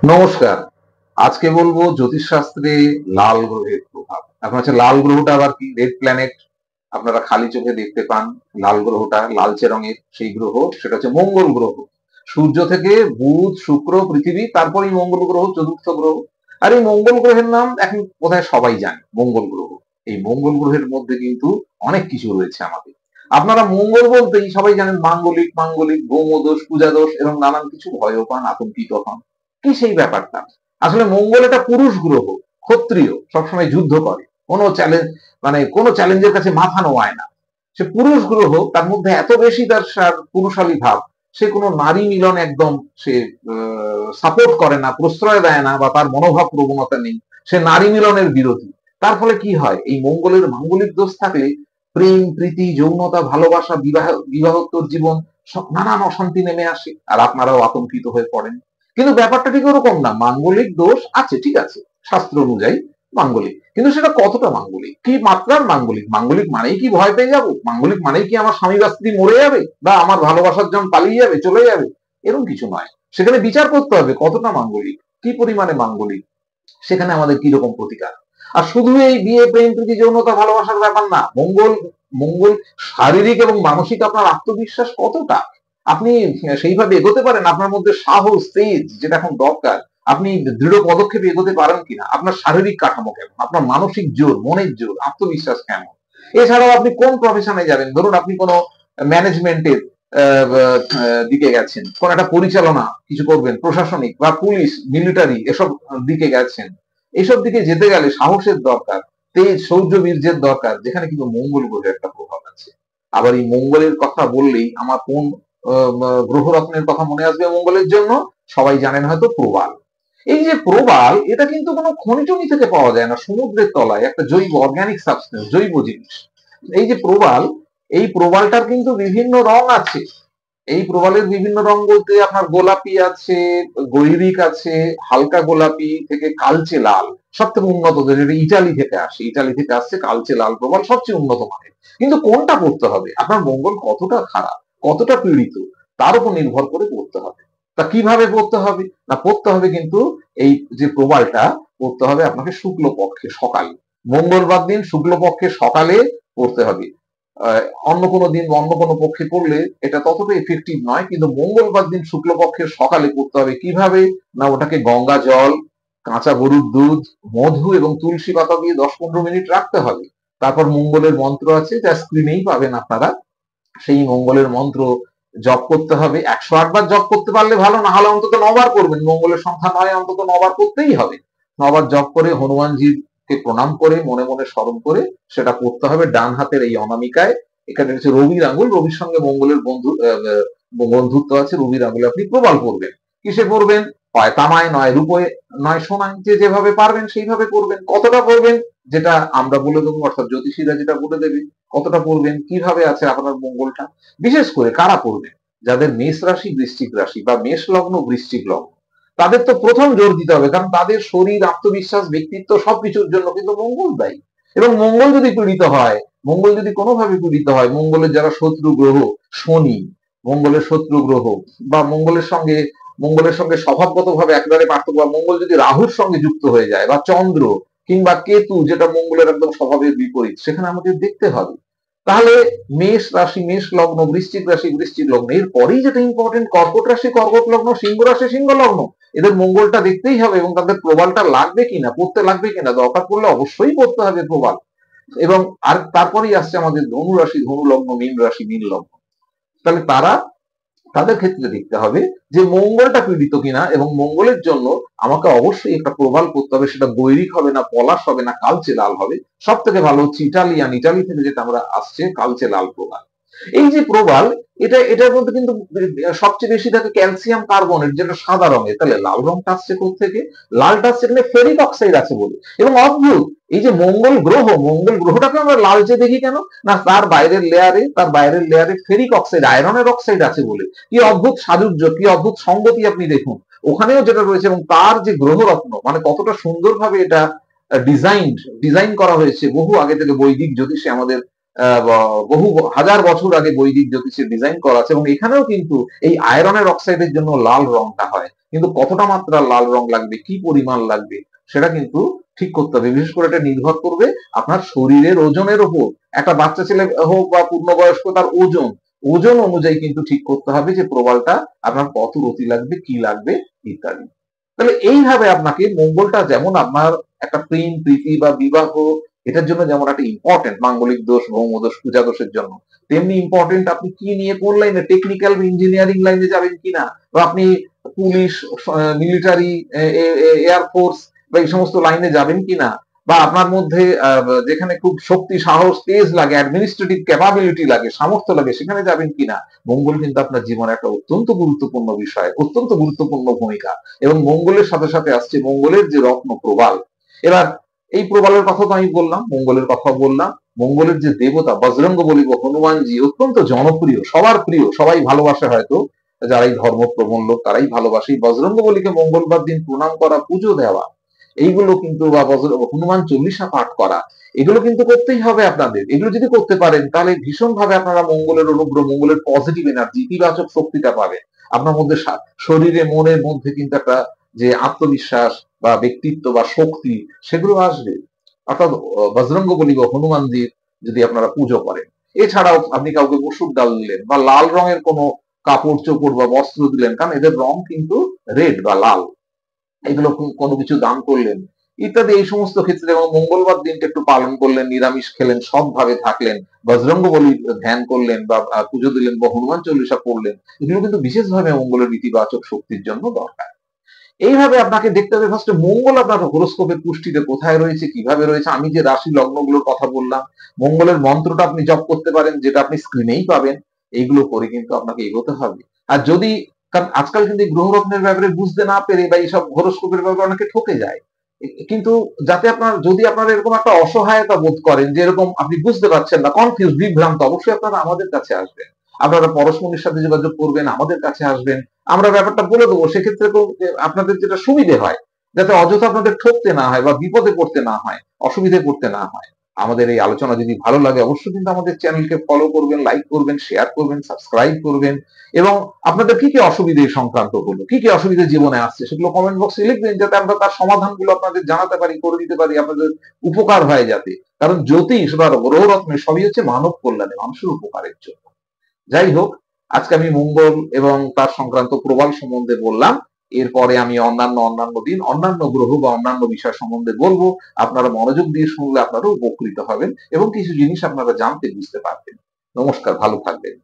নমস্কার। আজকে বলবো জ্যোতিষশাস্ত্রে লাল গ্রহের প্রভাব। এখন হচ্ছে লাল গ্রহটা আবার কি? Red planet. আপনারা খালি চোখে দেখতে পান লাল গ্রহটা লালচে রঙের সেই গ্রহ, সেটা হচ্ছে মঙ্গল গ্রহ। সূর্য থেকে বুধ, শুক্র, পৃথিবী, তারপরেই মঙ্গল গ্রহ চতুর্থ গ্রহ। আর এই মঙ্গল গ্রহের নাম এখন বোধহয় সবাই জানে, মঙ্গল গ্রহ। এই মঙ্গল গ্রহের মধ্যে কিন্তু অনেক কিছু রয়েছে আমাদের। আপনারা মঙ্গল বলতেই সবাই জানেন মাঙ্গলিক, মাঙ্গলিক, ভৌমদোষ, পূজাদোষ এবং নানান কিছু ভয়ও পান, আতঙ্কিত হন। কি সেই ব্যাপারটা? আসলে মঙ্গল একটা পুরুষ গ্রহ, ক্ষত্রিয়, সবসময় যুদ্ধ করে, কোনো চ্যালেঞ্জ মানে কোনো চ্যালেঞ্জের কাছে মাথা নোয়ায় না। সে পুরুষ গ্রহ, তার মধ্যে এত বেশি তার পুরুষালী ভাব, সে কোনো নারী মিলন একদম সে সাপোর্ট করে না, প্রশ্রয় দেয় না, বা তার মনোভাব প্রবণতা নেই। সে নারী মিলনের বিরোধী। তার ফলে কি হয়, এই মঙ্গলের মাঙ্গলিক দোষ থাকলে প্রেম, প্রীতি, যৌনতা, ভালোবাসা, বিবাহোত্তর জীবন, সব নানান অশান্তি নেমে আসে, আর আপনারাও আতঙ্কিত হয়ে পড়েন। কিন্তু ব্যাপারটা ঠিক ওরকম না। মাঙ্গলিক দোষ আছে, ঠিক আছে, শাস্ত্র অনুযায়ী মাঙ্গলিক, কিন্তু সেটা কতটা মাঙ্গলিক, কি মাত্রার মাঙ্গলিক? মাঙ্গলিক মানেই কি ভয় পেয়ে যাবো? মাঙ্গলিক মানেই কি আমার স্বামী বা স্ত্রী মরে যাবে, বা আমার ভালোবাসার জন পালিয়ে যাবে, চলে যাবে? এরকম কিছু নয়। সেখানে বিচার করতে হবে কতটা মাঙ্গলিক, কি পরিমাণে মাঙ্গলিক, সেখানে আমাদের কি রকম প্রতিকার। আর শুধু এই বিয়ে, প্রেম, প্রীতি, যৌনতা, ভালোবাসার ব্যাপার না। মঙ্গল মঙ্গল শারীরিক এবং মানসিক আপনার আত্মবিশ্বাস কতটা, আপনি সেইভাবে এগোতে পারেন, আপনার মধ্যে সাহস, তেজ যেটা এখন দরকার, আপনি দৃঢ় পদক্ষেপে এগোতে পারেন কিনা, আপনার শারীরিক কাঠামো কেমন, আপনার মানসিক জোর, মনের জোর, আত্মবিশ্বাস কেমন। এছাড়াও আপনি কোন প্রফেশনে যাবেন, ধরুন আপনি কোনো ম্যানেজমেন্টের দিকে গেছেন, কোন একটা পরিচালনা কিছু করবেন, প্রশাসনিক বা পুলিশ, মিলিটারি, এসব দিকে গেছেন। এসব দিকে যেতে গেলে সাহসের দরকার, তেজ, শৌর্য, বীর্যের দরকার, যেখানে কিন্তু মঙ্গল গ্রহের একটা প্রভাব আছে। আবার এই মঙ্গলের কথা বললেই আমার কোন গ্রহ রত্নের কথা মনে আসবে মঙ্গলের জন্য? সবাই জানেন হয়তো প্রবাল। এই যে প্রবাল, এটা কিন্তু কোনো খনিজনি থেকে পাওয়া যায় না, সমুদ্রের তলায় একটা জৈব অর্গানিক সাবস্টেন্স, জৈব জিনিস। এই যে প্রবাল, এই প্রবালটার কিন্তু বিভিন্ন রং আছে। এই প্রবালের বিভিন্ন রং বলতে আপনার গোলাপি আছে, গৈরিক আছে, হালকা গোলাপি থেকে কালচে লাল, সব থেকে উন্নত, যেটা ইটালি থেকে আসে, ইটালি থেকে আসছে কালচে লাল প্রবাল, সবচেয়ে উন্নত মানের। কিন্তু কোনটা পড়তে হবে, আপনার মঙ্গল কতটা খারাপ, কতটা পীড়িত, তার উপর নির্ভর করে পড়তে হবে। তা কিভাবে পড়তে হবে? না, পড়তে হবে কিন্তু এই যে প্রবালটা পড়তে হবে আপনাকে শুক্লপক্ষে সকালে, মঙ্গলবার দিন শুক্লপক্ষে সকালে পড়তে হবে। অন্য কোনো দিন অন্য কোনো পক্ষে করলে এটা ততটা এফেক্টিভ নয়, কিন্তু মঙ্গলবার দিন শুক্লপক্ষের সকালে করতে হবে। কিভাবে? না, ওটাকে গঙ্গা জল, কাঁচা গরুর দুধ, মধু এবং তুলসী পাতা দিয়ে 10-15 মিনিট রাখতে হবে। তারপর মঙ্গলের মন্ত্র আছে, যা স্ক্রিনেই পাবেন আপনারা। সেই মঙ্গলের মন্ত্র জপ করতে হবে। 108 বার জপ করতে পারলে ভালো, না হলে অন্তত 9 বার করবেন। মঙ্গলের সংখ্যা 9, অন্তত 9 বার করতেই হবে। 9 বার জপ করে হনুমানজিকে প্রণাম করে মনে মনে স্মরণ করে সেটা পড়তে হবে ডান হাতের এই অনামিকায়। এখানে হচ্ছে রবির আঙ্গুল, রবির সঙ্গে মঙ্গলের বন্ধুত্ব আছে, রবির আঙ্গুলে আপনি প্রবাল পড়বেন। কিসে পড়বেন? হয় তামায়, নয় রূপয়ে, নয় সোনায়, যে যেভাবে পারবেন সেইভাবে পড়বেন। কতটা পড়বেন যেটা আমরা বলে দেবো, অর্থাৎ জ্যোতিষীরা যেটা বলে দেবে। কতটা পড়বেন, কিভাবে আছে আপনার মঙ্গলটা। বিশেষ করে কারা পড়বেন? যাদের মেষ রাশি, বৃশ্চিক রাশি, বা মেষ লগ্ন, বৃশ্চিক লগ্ন, তাদের তো প্রথম জোর দিতে হবে, কারণ তাদের শরীর, আত্মবিশ্বাস, ব্যক্তিত্ব সবকিছুর জন্য কিন্তু মঙ্গল দায়ী। এবং মঙ্গল যদি পীড়িত হয়, মঙ্গল যদি কোনোভাবে পীড়িত হয়, মঙ্গলের যারা শত্রু গ্রহ, শনি মঙ্গলের শত্রু গ্রহ, বা মঙ্গলের সঙ্গে স্বভাবগত ভাবে একেবারে পার্থক্য, বা মঙ্গল যদি রাহুর সঙ্গে যুক্ত হয়ে যায়, বা চন্দ্র কিংবা কেতু, যেটা মঙ্গলের একদম স্বভাবের বিপরীত, সেখানে আমাদের দেখতে হবে। তাহলে মেষ রাশি, মেষ লগ্ন, বৃশ্চিক রাশি, বৃশ্চিক লগ্ন, এর পরেই যেটা ইম্পর্টেন্ট, কর্কট রাশি, কর্কট লগ্ন, সিংহ রাশি, সিংহ লগ্ন। এদের মঙ্গলটা দেখতেই হবে, এবং তাদের প্রবালটা লাগবে কিনা, পড়তে লাগবে কিনা, দরকার পড়লে অবশ্যই পড়তে হবে প্রবাল। এবং আর তারপরেই আসছে আমাদের ধনু রাশি, ধনু লগ্ন, মীন রাশি, মীন লগ্ন। তাহলে তাদের ক্ষেত্রে দেখতে হবে যে মঙ্গলটা পীড়িত কিনা, এবং মঙ্গলের জন্য আমাকে অবশ্যই একটা প্রবাল করতে হবে। সেটা গৈরিক হবে না, পলাশ হবে না, কালচে লাল হবে। সব থেকে ভালো হচ্ছে ইটালিয়ান, ইটালি থেকে যেটা আমরা আসছে কালচে লাল প্রবাল। এই যে প্রবাল, এটার মধ্যে কিন্তু সবচেয়ে বেশি থাকে ক্যালসিয়াম কার্বনেট, যেটা সাদা রঙের। তাহলে লাল রংটা আসছে থেকে, লালটা আসছে এখানে ফেরিক অক্সাইড আছে বলে। এবং অদ্ভুত, এই যে মঙ্গল গ্রহটাকে আমরা লালচে দেখি কেন? না, তার বাইরের লেয়ারে ফেরিক অক্সাইড, আয়রনের অক্সাইড আছে বলে। কি অদ্ভুত সাজুজ্য, কি অদ্ভুত সঙ্গতি আপনি দেখুন। ওখানেও যেটা রয়েছে, এবং তার যে গ্রহরত্ন, মানে কতটা সুন্দরভাবে এটা ডিজাইন করা হয়েছে বহু আগে থেকে বৈদিক জ্যোতিষে আমাদের বহু হাজার বছর আগে বৈদিক জ্যোতিষে ডিজাইন করা আছে, এবং এখানেও কিন্তু এই আয়রনের অক্সাইডের জন্য লাল রংটা হয়, কিন্তু কতটা মাত্রা লাল রং লাগবে, কি পরিমাণ লাগবে, সেটা কিন্তু ঠিক করতে হবে। বিশেষ করে এটা নির্ভর করবে আপনার শরীরের ওজনের উপর। একটা বাচ্চা ছেলে হোক বা পূর্ণবয়স্ক, তার ওজন ওজন অনুযায়ী কিন্তু ঠিক করতে হবে যে প্রবালটা আপনার কত রতি লাগবে, কি লাগবে ইত্যাদি। তাহলে এইভাবে আপনাকে মঙ্গলটা যেমন আপনার একটা প্রেম প্রীতি বা বিবাহ, এটার জন্য যেমন একটা ইম্পর্টেন্ট, মাঙ্গলিক দোষ, ভৌম দোষ, পূজা দোষের জন্য, তেমনি ইম্পর্টেন্ট আপনি কি নিয়ে কোন লাইনে, টেকনিক্যাল ইঞ্জিনিয়ারিং লাইনে যাবেন কিনা, বা আপনি পুলিশ, মিলিটারি, এয়ারফোর্স বা এই সমস্ত লাইনে যাবেন কিনা, বা আপনার মধ্যে যেখানে খুব শক্তি, সাহস, তেজ লাগে, অ্যাডমিনিস্ট্রেটিভ ক্যাপাবিলিটি লাগে, সামর্থ্য লাগে, সেখানে যাবেন কিনা। মঙ্গল কিন্তু আপনার জীবনে একটা অত্যন্ত গুরুত্বপূর্ণ বিষয়, অত্যন্ত গুরুত্বপূর্ণ ভূমিকা। এবং মঙ্গলের সাথে সাথে আসছে মঙ্গলের যে রত্ন প্রবাল। এবার এই প্রবালের কথা তো আমি বললাম, মঙ্গলের কথা বললাম। মঙ্গলের যে দেবতা বজরঙ্গ বলি বা হনুমানজি অত্যন্ত জনপ্রিয়, সবার প্রিয়, সবাই ভালোবাসে, হয়তো যারাই ধর্মপ্রবণ লোক তারাই ভালোবাসে। বজরঙ্গ বলিকে মঙ্গলবার দিন প্রণাম করা, পুজো দেওয়া, এইগুলো কিন্তু, বা হনুমান চল্লিশা পাঠ করা, এগুলো কিন্তু করতেই হবে আপনাদের। এগুলো যদি করতে পারেন তাহলে ভীষণ ভাবে আপনারা মঙ্গলের অনুগ্রহ, মঙ্গলের পজিটিভ এনার্জি, ইতিবাচক শক্তিটা পাবেন। আপনার মধ্যে শরীরে মনের মধ্যে কিন্তু একটা যে আত্মবিশ্বাস বা ব্যক্তিত্ব বা শক্তি, সেগুলো আসবে। অর্থাৎ বজরঙ্গবলী বা হনুমানজির যদি আপনারা পুজো করেন, এছাড়াও আপনি কাউকে মসুর ডাল দিলেন বা লাল রঙের কোনো কাপড় চোপড় বা বস্ত্র দিলেন, কারণ এদের রং কিন্তু রেড বা লাল, এগুলো কোনো কিছু দান করলেন ইত্যাদি, এই সমস্ত ক্ষেত্রে। এবং মঙ্গলবার দিনটা একটু পালন করলেন, নিরামিষ খেলেন, সৎভাবে থাকলেন, বজরঙ্গ বলি ধ্যান করলেন বা পুজো দিলেন বা হনুমান চল্লিশা পড়লেন, এগুলো কিন্তু বিশেষভাবে মঙ্গলের ইতিবাচক শক্তির জন্য দরকার। এইভাবে আপনাকে দেখতে হবে ফার্স্টে মঙ্গল আপনার হরোস্কোপের পুষ্টিতে কোথায় রয়েছে, কিভাবে রয়েছে। আমি যে রাশি লগ্নগুলোর কথা বললাম, মঙ্গলের মন্ত্রটা আপনি জপ করতে পারেন, যেটা আপনি স্ক্রিনেই পাবেন। এইগুলো করে কিন্তু আপনাকে এগোতে হবে। আর যদি, কারণ আজকাল কিন্তু এই গ্রহরত্নের ব্যাপারে বুঝতে না পেরে বা এইসব হরোস্কোপের ব্যাপারে অনেকে ঠকে যায়। কিন্তু যাতে আপনার, যদি আপনারা এরকম একটা অসহায়তা বোধ করেন যে এরকম আপনি বুঝতে পারছেন না, কনফিউজ, বিভ্রান্ত, অবশ্যই আপনারা আমাদের কাছে আসবেন। আপনারা পরশমণির সাথে যোগাযোগ করবেন, আমাদের কাছে আসবেন, আমরা ব্যাপারটা বলে দেবো। সেক্ষেত্রে আপনাদের যেটা সুবিধে হয়, যাতে অযথা আপনাদের ঠকতে না হয় বা বিপদে পড়তে না হয়, অসুবিধে পড়তে না হয়। আমাদের এই আলোচনা যদি ভালো লাগে অবশ্যই কিন্তু আমাদের চ্যানেলকে ফলো করবেন, লাইক করবেন, শেয়ার করবেন, সাবস্ক্রাইব করবেন। এবং আপনাদের কি কি অসুবিধে সংক্রান্ত হলো, কি কি অসুবিধা জীবনে আসছে, সেগুলো কমেন্ট বক্সে লিখবেন, যাতে আমরা তার সমাধানগুলো আপনাদের জানাতে পারি, করে দিতে পারি, আপনাদের উপকার হয় যাতে। কারণ জ্যোতিষ বা গ্রহরত্ন সবই হচ্ছে মানব কল্যাণে, মানুষের উপকারের জন্য। যাই হোক, আজকে আমি মঙ্গল এবং তার সংক্রান্ত প্রবাল সম্বন্ধে বললাম। এরপরে আমি অন্যান্য দিন অন্যান্য গ্রহ বা অন্যান্য বিষয় সম্বন্ধে বলবো। আপনারা মনোযোগ দিয়ে শুনলে আপনারা উপকৃত হবেন এবং কিছু জিনিস আপনারা জানতে, বুঝতে পারবেন। নমস্কার, ভালো থাকবেন।